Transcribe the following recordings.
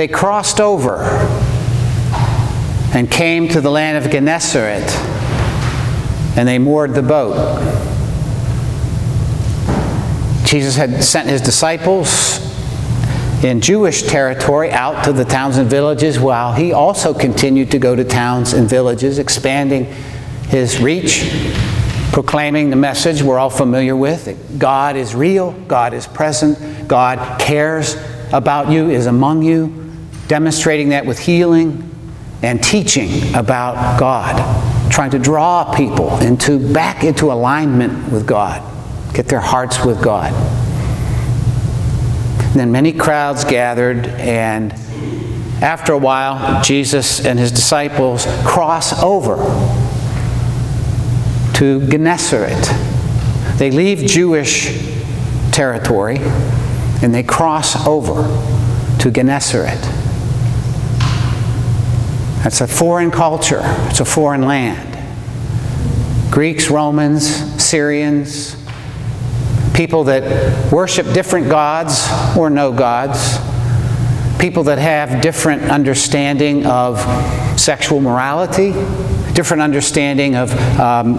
they crossed over and came to the land of Gennesaret, and they moored the boat. Jesus had sent his disciples in Jewish territory out to the towns and villages, while he also continued to go to towns and villages, expanding his reach, proclaiming the message we're all familiar with, that God is real, God is present, God cares about you, is among you, demonstrating that with healing and teaching about God, trying to draw people back into alignment with God, get their hearts with God. And then many crowds gathered, and after a while, Jesus and his disciples cross over to Gennesaret. They leave Jewish territory and they cross over to Gennesaret. That's a foreign culture. It's a foreign land. Greeks, Romans, Syrians, people that worship different gods or no gods, people that have different understanding of sexual morality, different understanding of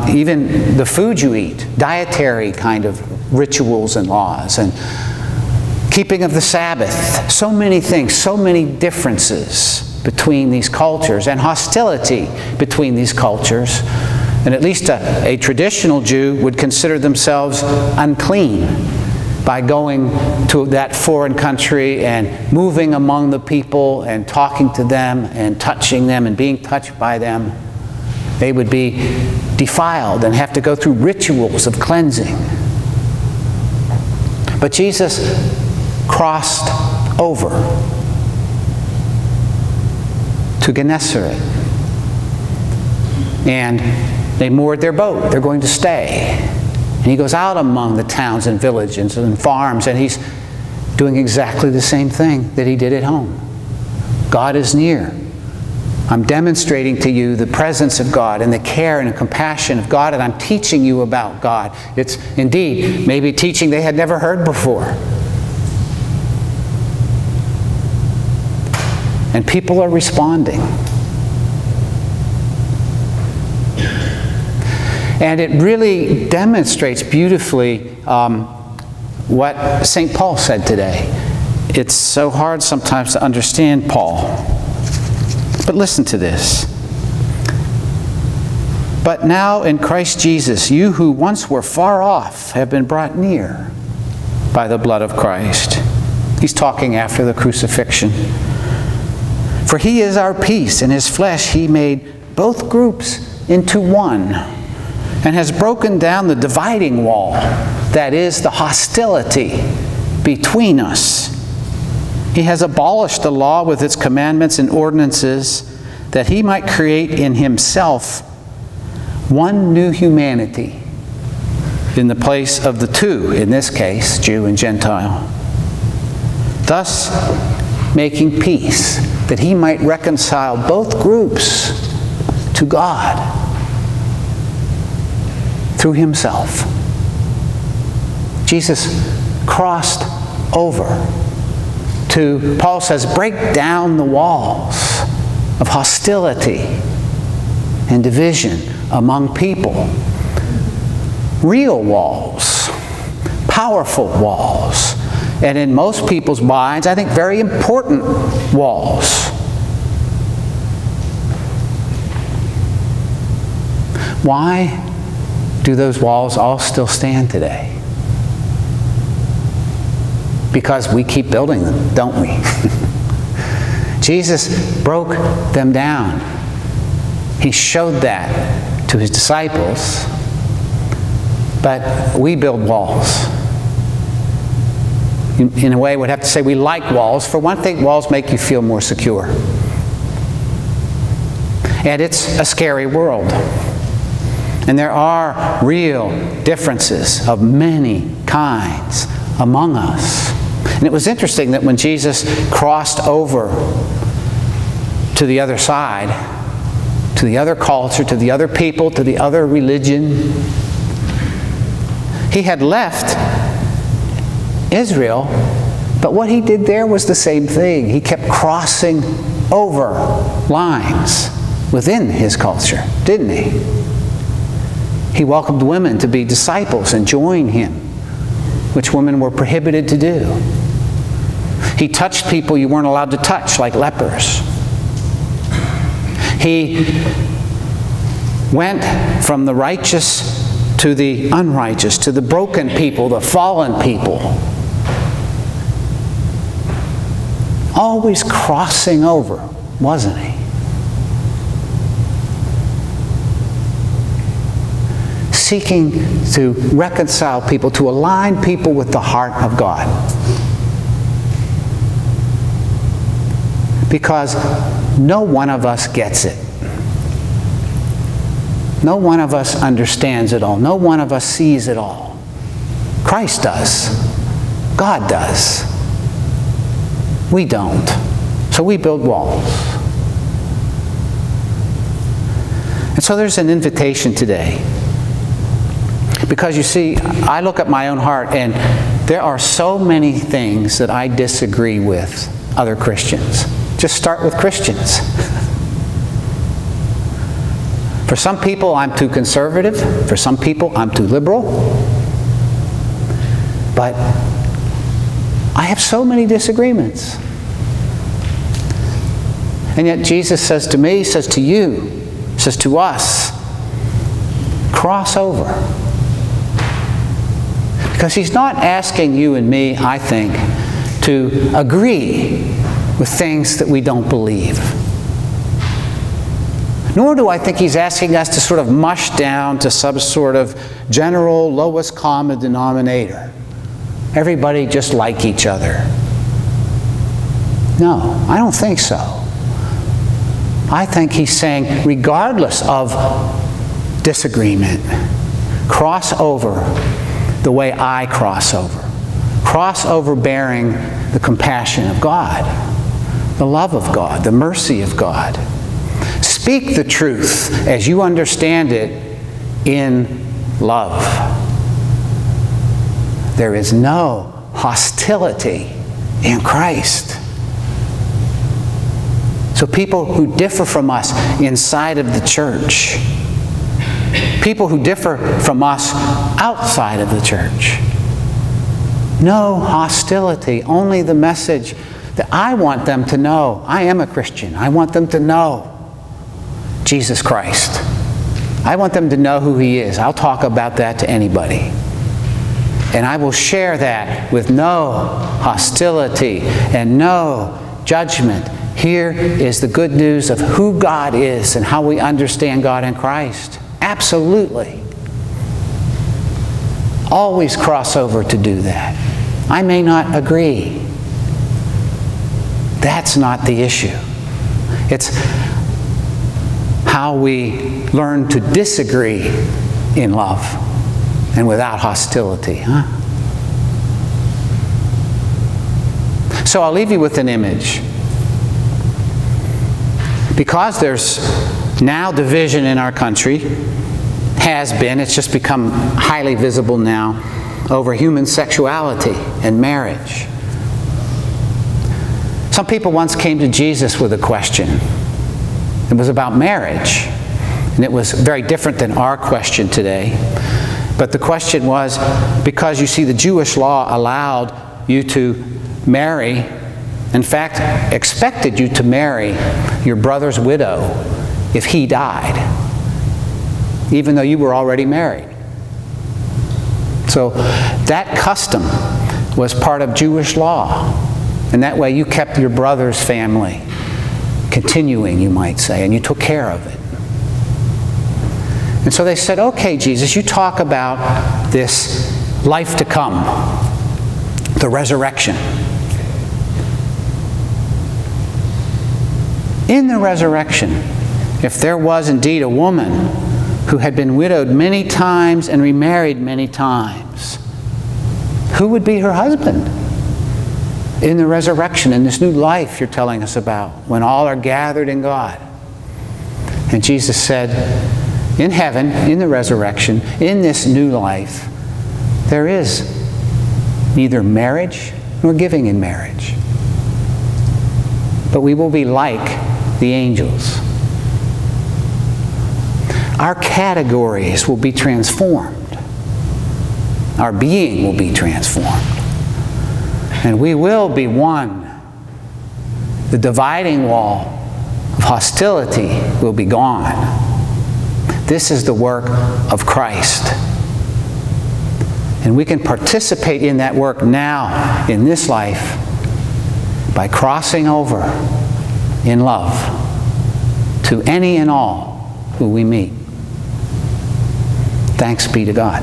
even the food you eat, dietary kind of rituals and laws, and keeping of the Sabbath. So many things, so many differences between these cultures, and hostility between these cultures. And at least a traditional Jew would consider themselves unclean by going to that foreign country and moving among the people and talking to them and touching them and being touched by them. They would be defiled and have to go through rituals of cleansing. But Jesus crossed over to Gennesaret, and they moored their boat. They're going to stay. And he goes out among the towns and villages and farms, and he's doing exactly the same thing that he did at home. God is near. I'm demonstrating to you the presence of God and the care and the compassion of God, and I'm teaching you about God. It's indeed maybe teaching they had never heard before. And people are responding. And it really demonstrates beautifully what St. Paul said today. It's so hard sometimes to understand Paul. But listen to this. But now in Christ Jesus, you who once were far off have been brought near by the blood of Christ. He's talking after the crucifixion. For he is our peace. In his flesh he made both groups into one, and has broken down the dividing wall, that is, the hostility between us. He has abolished the law with its commandments and ordinances, that he might create in himself one new humanity in the place of the two, in this case, Jew and Gentile. Thus, making peace, that he might reconcile both groups to God through himself. Jesus crossed over to, Paul says, break down the walls of hostility and division among people. Real walls, powerful walls, and in most people's minds, I think very important walls. Why do those walls all still stand today? Because we keep building them, don't we? Jesus broke them down. He showed that to his disciples. But we build walls. In a way, we'd have to say we like walls. For one thing, walls make you feel more secure. And it's a scary world. And there are real differences of many kinds among us. And it was interesting that when Jesus crossed over to the other side, to the other culture, to the other people, to the other religion, he had left Israel But what he did there was the same thing. He kept crossing over lines within his culture, didn't he? He welcomed women to be disciples and join him, which women were prohibited to do. He touched people you weren't allowed to touch, like lepers. He went from the righteous to the unrighteous, to the broken people, the fallen people. Always crossing over, wasn't he? Seeking to reconcile people, to align people with the heart of God. Because no one of us gets it. No one of us understands it all. No one of us sees it all. Christ does. God does. We don't. So we build walls. And so there's an invitation today. Because you see, I look at my own heart and there are so many things that I disagree with other Christians. Just start with Christians. For some people, I'm too conservative. For some people, I'm too liberal. But I have so many disagreements. And yet Jesus says to me, says to you, says to us, cross over. Because he's not asking you and me, I think, to agree with things that we don't believe. Nor do I think he's asking us to sort of mush down to some sort of general lowest common denominator. Everybody just like each other. No, I don't think so. I think he's saying, regardless of disagreement, cross over the way I cross over. Cross over bearing the compassion of God, the love of God, the mercy of God. Speak the truth as you understand it in love. There is no hostility in Christ. So people who differ from us inside of the church, people who differ from us outside of the church, no hostility, only the message that I want them to know. I am a Christian. I want them to know Jesus Christ. I want them to know who he is. I'll talk about that to anybody. And I will share that with no hostility and no judgment. Here is the good news of who God is and how we understand God in Christ. Absolutely. Always cross over to do that. I may not agree. That's not the issue. It's how we learn to disagree in love and without hostility. So I'll leave you with an image. Because there's now division in our country, has been, it's just become highly visible now, over human sexuality and marriage. Some people once came to Jesus with a question. It was about marriage. And it was very different than our question today. But the question was, because you see the Jewish law allowed you to marry, in fact, expected you to marry your brother's widow if he died, even though you were already married. So that custom was part of Jewish law. And that way you kept your brother's family continuing, you might say, and you took care of it. And so they said, okay, Jesus, you talk about this life to come, the resurrection. In the resurrection, if there was indeed a woman who had been widowed many times and remarried many times, who would be her husband? In the resurrection, in this new life you're telling us about, when all are gathered in God. And Jesus said, in heaven, in the resurrection, in this new life, there is neither marriage nor giving in marriage. But we will be like the angels. Our categories will be transformed. Our being will be transformed. And we will be one. The dividing wall of hostility will be gone. This is the work of Christ. And we can participate in that work now, in this life, by crossing over in love to any and all who we meet. Thanks be to God.